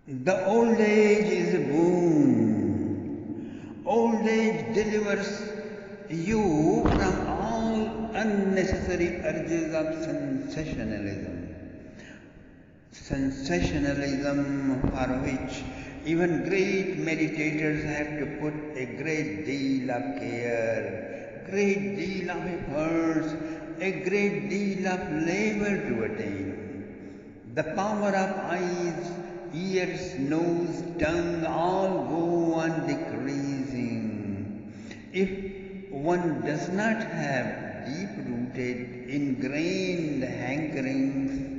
The old age is a boon. Old age delivers you from all unnecessary urges of sensationalism. Sensationalism for which even great meditators have to put a great deal of care, great deal of efforts, a great deal of labor to attain. The power of eyes, ears, nose, tongue all go on decreasing. If one does not have deep-rooted, ingrained hankerings,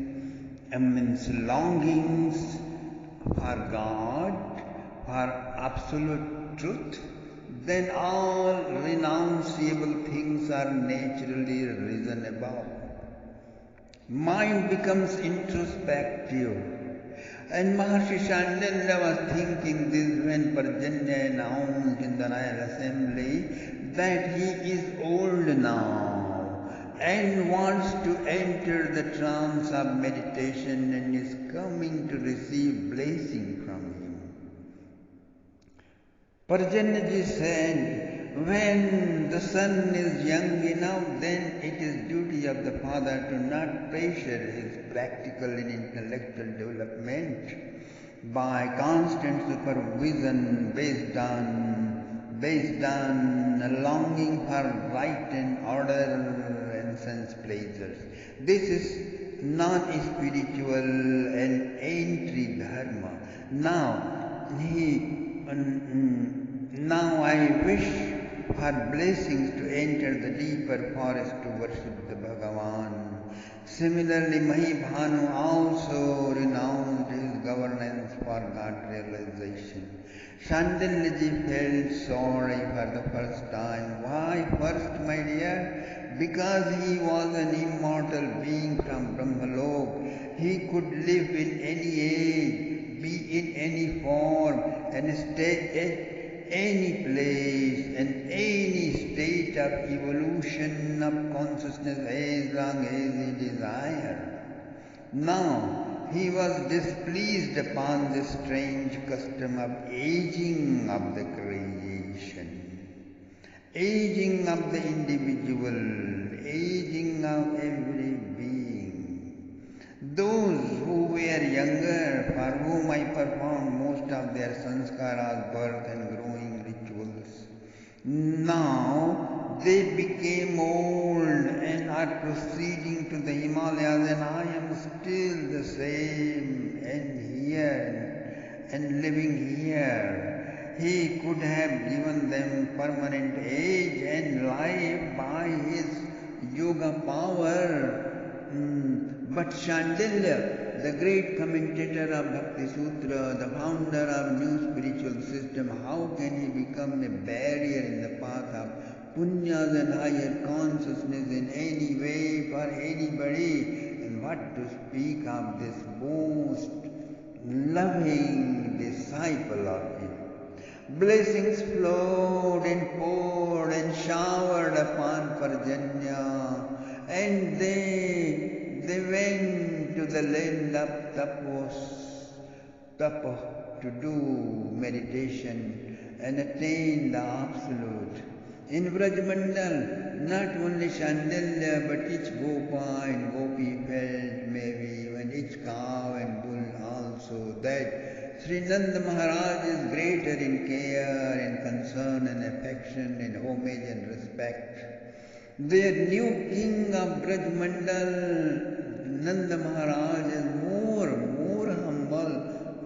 longings for God, for absolute truth, then all renounceable things are naturally risen above. Mind becomes introspective. And Maharshi Shandilya was thinking this when Parjanya announced in the Royal Assembly that he is old now and wants to enter the trance of meditation and is coming to receive blessing from him. Parjanyaji said, when the son is young enough, then it is duty of the father to not pressure his practical and intellectual development by constant supervision based on a longing for right and order and sense pleasures. This is non-spiritual and entry dharma. Now I wish for blessings to enter the deeper forest to worship the Bhagavan. Similarly, Mahibhanu also renounced his governance for God realization. Shandilyaji felt sorry for the first time. Why first, my dear? Because he was an immortal being from Brahmalok. He could live in any age, be in any form, and stay at any place and any state of evolution of consciousness as long as he desired. Now, he was displeased upon this strange custom of aging of the creation, aging of the individual, aging of every being. Those who were younger, for whom I performed most of their sanskaras, birth and growing rituals, now they became old and are proceeding to the Himalayas, and I am still the same and here and living here. He could have given them permanent age and life by his yoga power. But Shandilya, the great commentator of Bhakti Sutra, the founder of new spiritual system, how can he become a barrier in the path of punyas and higher consciousness in any way for anybody? And what to speak of this most loving disciple of him? Blessings flowed and poured and showered upon Parjanya, and they went to the land of Tapa to do meditation and attain the absolute. In Brajmandal, not only Shandilya but each Gopa and Gopi felt, maybe even each cow and bull also, that Sri Nanda Maharaj is greater in care and concern and affection and homage and respect. Their new king of Brajmandal, Nanda Maharaj, is more humble,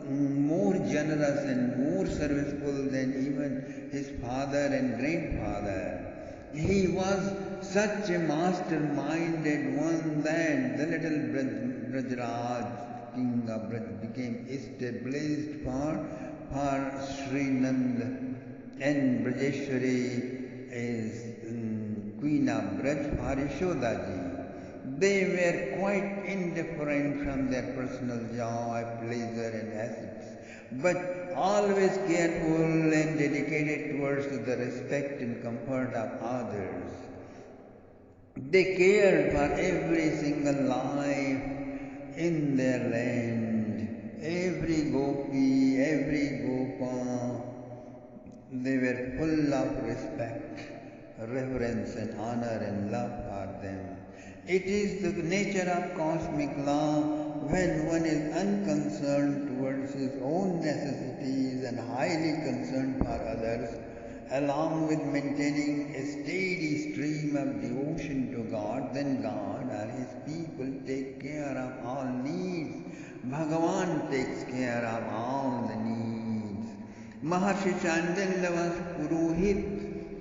more generous and more serviceable than even his father and grandfather. He was such a master-minded one that the little Brajraj, king of Braj, became established for Sri Nanda, and Brajeshwari is Queen of Braj for Yashodaji. They were quite indifferent from their personal joy, pleasure and assets, but always careful and dedicated towards the respect and comfort of others. They cared for every single life in their land, every gopi, were full of respect, reverence and honor and love for them. It is the nature of cosmic law when one is unconcerned towards his own necessities and highly concerned for others, along with maintaining a steady stream of devotion to God, then God or His people take care of all needs. Bhagavan takes care of all the needs. Maharshi Chandalya was Purohit.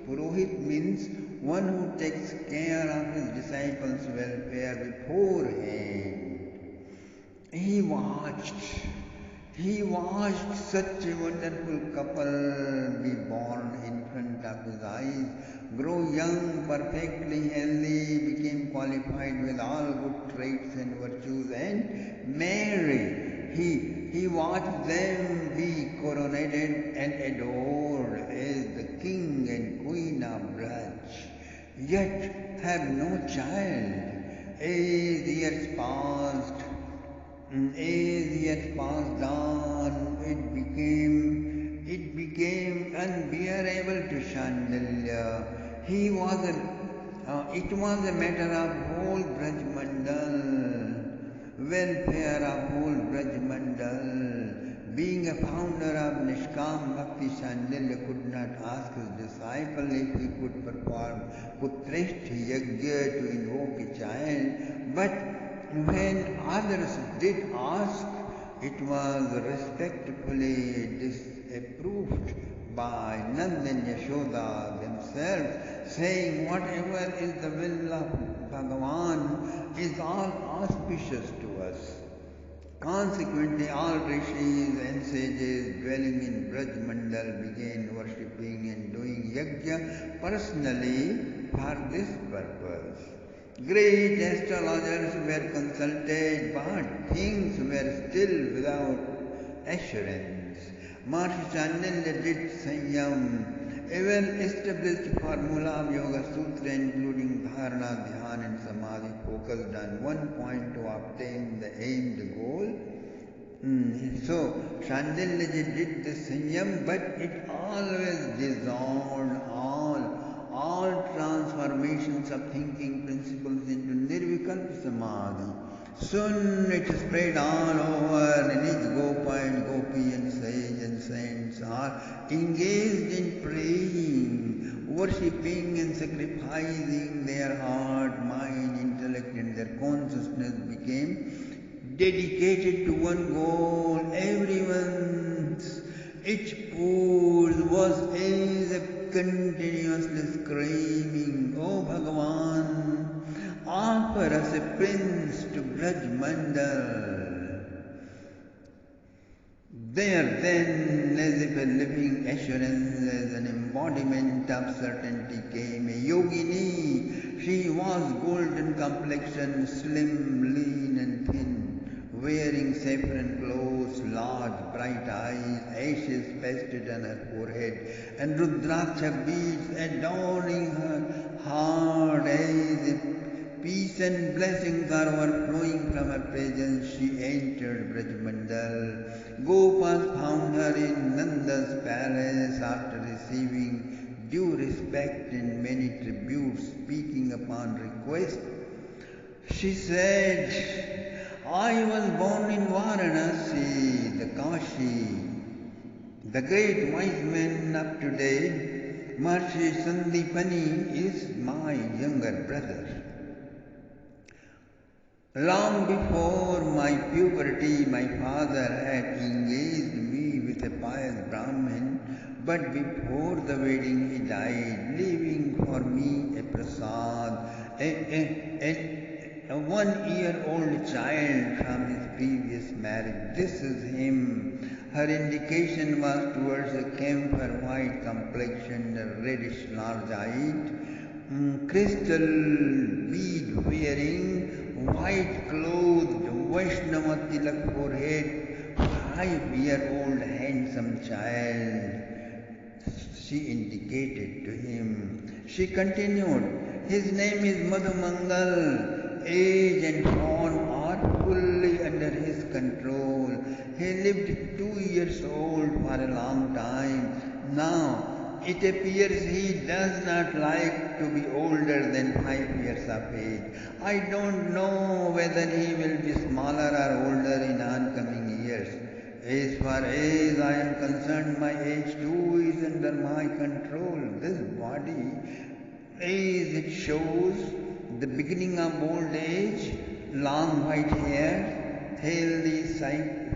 Purohit means one who takes care of his disciples' welfare beforehand. He watched such a wonderful couple be born in front of his eyes, grow young, perfectly healthy, became qualified with all good traits and virtues, and marry. He watched them be coronated and adored as the king and queen of Braj, yet had no child. As years passed on, it became unbearable to Chandalya. It was a matter of whole Brajmandal, welfare of whole Brajmandal. Being a founder of Nishkam Bhakti, Chandalya could not ask his disciple if he could perform Putreshti Yajna to invoke a child, but when others did ask, it was respectfully disapproved by Nand and Yashoda themselves, saying whatever is the will of Bhagavan is all auspicious to us. Consequently, all rishis and sages dwelling in Brajmandal began worshipping and doing yajna personally for this purpose. Great astrologers were consulted, but things were still without assurance. Maharshi Chandalya did Sanyam, a well-established formula of Yoga Sutra including Dharana, Dhyan and Samadhi focused on one point to obtain the aimed goal. So Chandalya did the Sanyam, but it always dissolved all transformations of thinking principles into Nirvikalpa Samadhi. Soon it spread all over, and each Gopa and Gopi and sage and saints are engaged in praying, worshipping and sacrificing their heart, mind, intellect and their consciousness became dedicated to one goal. Each pose was as if continuously screaming, "O Bhagavan, offer us a prince to Brajmandal." There then, as if a living assurance, as an embodiment of certainty came a yogini. She was golden complexion, slim, lean and thin, wearing saffron clothes, large bright eyes, ashes pasted on her forehead, and rudraksha beads adorning her heart, as if peace and blessings are overflowing from her presence. She entered Brajmandal. Gopas found her in Nanda's palace after receiving due respect and many tributes. Speaking upon request, she said, "I was born in Varanasi, the Kashi. The great wise man of today, Maharishi Sandipani, is my younger brother. Long before my puberty, my father had engaged me with a pious Brahmin, but before the wedding he died, leaving for me a prasad, a 1-year-old child from his previous marriage. This is him." Her indication was towards a camphor white complexion, reddish large eyed, crystal bead wearing, white clothed, Vaishnava tilak forehead, 5-year-old handsome child. She indicated to him. She continued, "His name is Madhumangal. Age and form are fully under his control. He lived 2 years old for a long time. Now It appears he does not like to be older than 5 years of age. I don't know whether he will be smaller or older in oncoming years. As far as I am concerned, my age too is under my control. This body, as it shows the beginning of old age, long white hair, healthy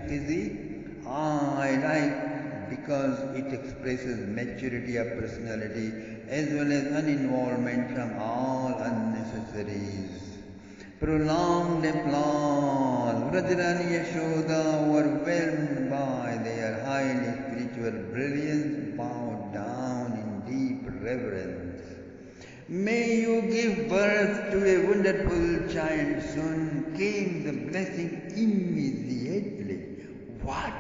physique, I like because it expresses maturity of personality as well as uninvolvement from all unnecessaries. Prolonged applause. Vrajarani Yashoda, overwhelmed by their highly spiritual brilliance, bowed down in deep reverence. May you give birth to a wonderful child soon, came the blessing immediately. What?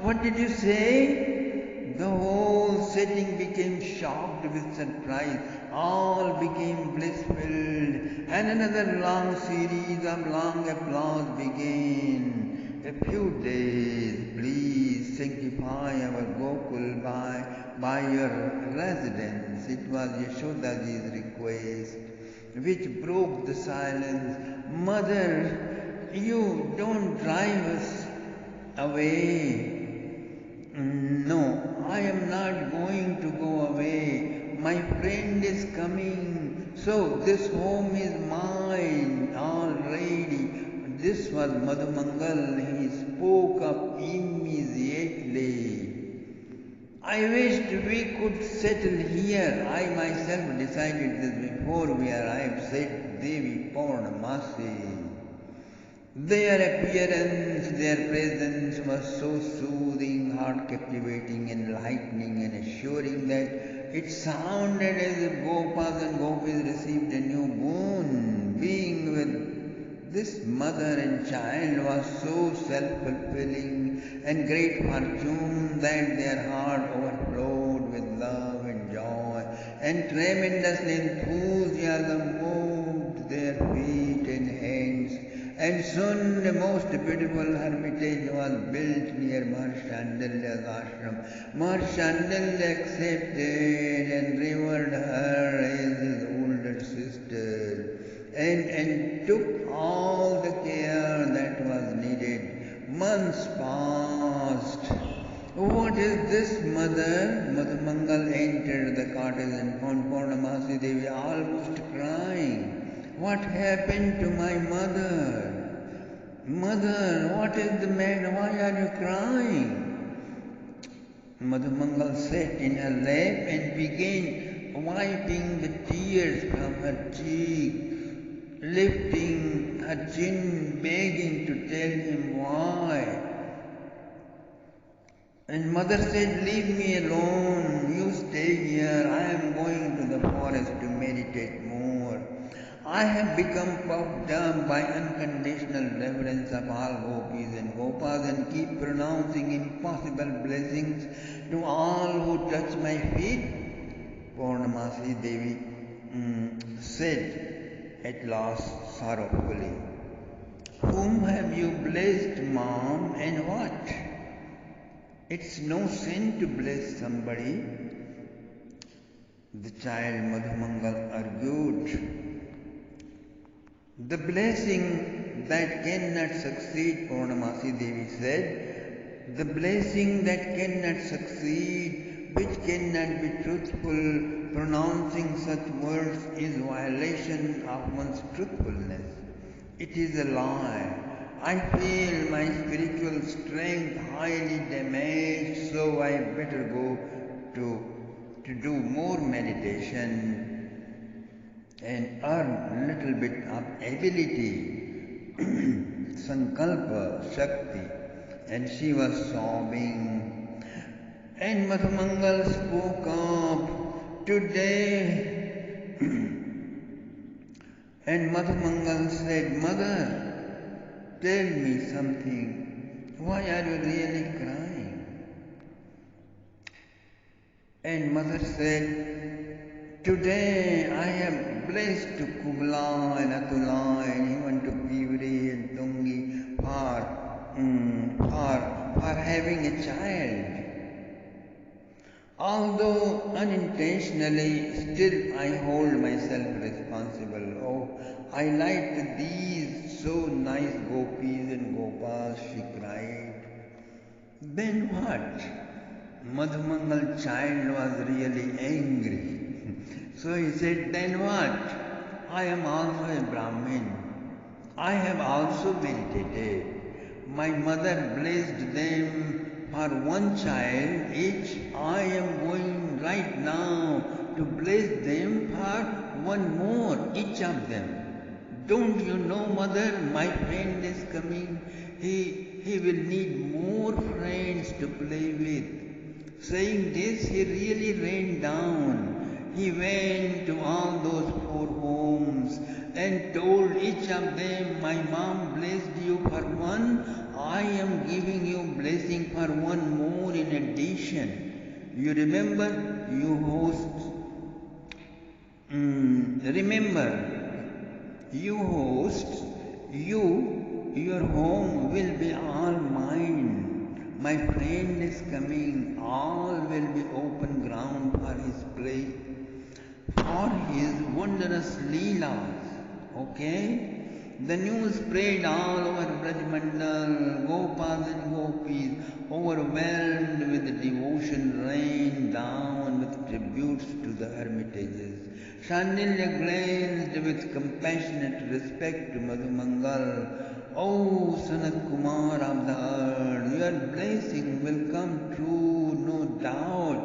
What did you say? The whole setting became shocked with surprise. All became bliss-filled, and another long series of long applause began. A few days, please sanctify our Gokul by your residence. It was Yashodaji's request, which broke the silence. Mother, you don't drive us away. No, I am not going to go away. My friend is coming. So this home is mine already. This was Madhumangal. He spoke up immediately. I wished we could settle here. I myself decided this before we arrived, said Devi Purnamasi. Their appearance, their presence was so soothing, heart-captivating, enlightening, and assuring that it sounded as if Gopas and Gopis received a new boon. Being with this mother and child was so self-fulfilling and great fortune that their heart overflowed with love and joy, and tremendous enthusiasm moved their feet and hands. And soon the most beautiful hermitage was built near Maharshandalya's ashram. Maharshandalya accepted and revered her as his older sister and took all the care that was needed. Months passed. What is this, mother? Madhumangal entered the cottage and found Purnamasi Devi almost crying. What happened to my mother? Mother, what is the matter? Why are you crying? Madhumangal sat in her lap and began wiping the tears from her cheek, lifting her chin, begging to tell him why. And mother said, leave me alone. You stay here. I am going to the forest to meditate more. I have become puffed up by unconditional reverence of all gopis and gopas and keep pronouncing impossible blessings to all who touch my feet. Purnamasi Devi said at last sorrowfully, whom have you blessed, Mom, and what? It's no sin to bless somebody. The child Madhumangal argued. The blessing that cannot succeed, Purnamasi Devi said, the blessing that cannot succeed, which cannot be truthful, pronouncing such words is violation of one's truthfulness. It is a lie. I feel my spiritual strength highly damaged, so I better go to do more meditation and earn little bit of ability, sankalpa, shakti. And she was sobbing. And Madhumangal spoke up today. And Madhumangal said, Mother, tell me something. Why are you really crying? And mother said, today I am blessed to Kubla and Atula and even to Pivri and Tungi for having a child. Although unintentionally, still I hold myself responsible. Oh, I liked these so nice gopis and gopas, she cried. Then what? Madhumangal child was really angry. So he said, then what? I am also a Brahmin. I have also meditated. My mother blessed them for one child each. I am going right now to bless them for one more, each of them. Don't you know, mother, my friend is coming. He will need more friends to play with. Saying this, he really ran down. He went to all those four homes and told each of them, my mom blessed you for one, I am giving you blessing for one more in addition. You remember, you hosts, your home will be all mine. My friend is coming, all will be open ground for his play, for his wondrous leelas. Okay? The news spread all over Brajmandal, Gopas and Gopis, overwhelmed with devotion, rained down with tributes to the hermitages. Shandilya glanced with compassionate respect to Madhumangal. O Sanat Kumar of the earth, your blessing will come true, no doubt.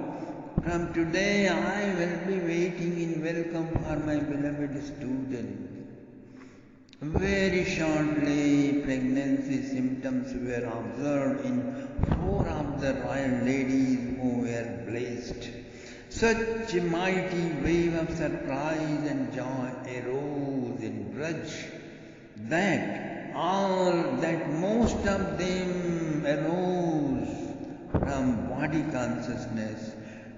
From today I will be waiting in welcome for my beloved student. Very shortly, pregnancy symptoms were observed in four of the royal ladies who were blessed. Such a mighty wave of surprise and joy arose in Braj that most of them arose from body consciousness.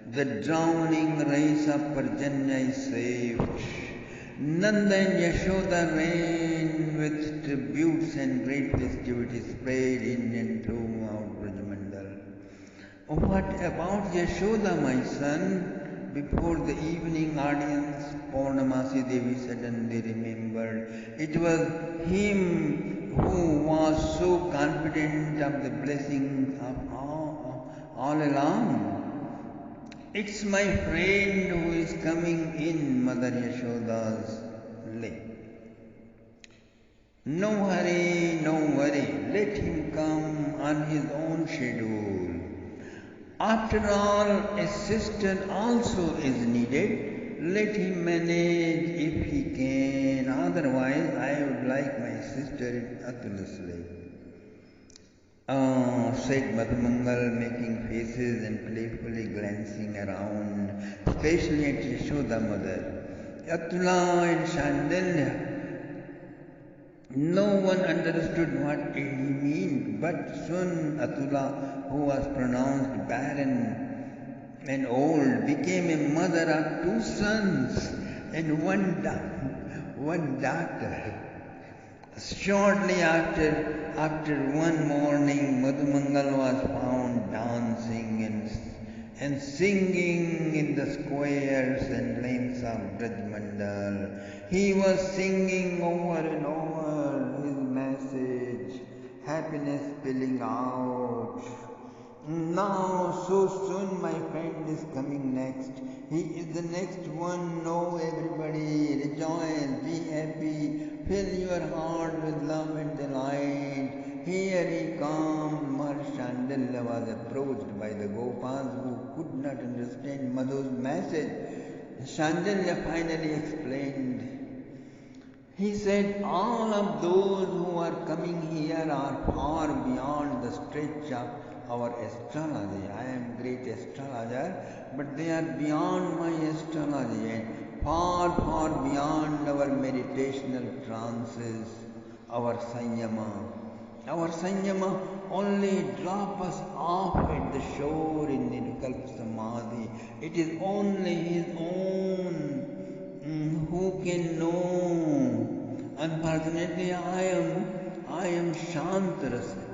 The drowning race of Parjanya is saved. Nanda and Yashoda reigned with tributes and great festivities spread in and throughout Brajmandal. What about Yashoda, my son? Before the evening audience, Purnamasi Devi suddenly remembered. It was him who was so confident of the blessing of all along. It's my friend who is coming in, Mother Yashoda's lay. No hurry, no worry, let him come on his own schedule. After all, a sister also is needed. Let him manage if he can. Otherwise, I would like my sister in Atula's lay. Said Madhumangal, making faces and playfully glancing around, especially at Yashoda mother. Atula and Shandilya. No one understood what he meant, but soon Atula, who was pronounced barren and old, became a mother of two sons and one daughter. Shortly after one morning, Madhumangal was found dancing and singing in the squares and lanes of Brajmandal. He was singing over and over his message, happiness spilling out. Now, so soon my friend is coming next. He is the next one. Know everybody, rejoice, be happy, fill your heart with love and delight. Here he comes. Shandilya was approached by the Gopas who could not understand Madhu's message. Shandilya finally explained. He said, all of those who are coming here are far beyond the stretch of our astrology. I am great astrologer, but they are beyond my astrology and far, far beyond our meditational trances, our sanyama. Our sanyama only drop us off at the shore in Nirvikalpa Samadhi. It is only his own who can know. Unfortunately, I am Shantarasa.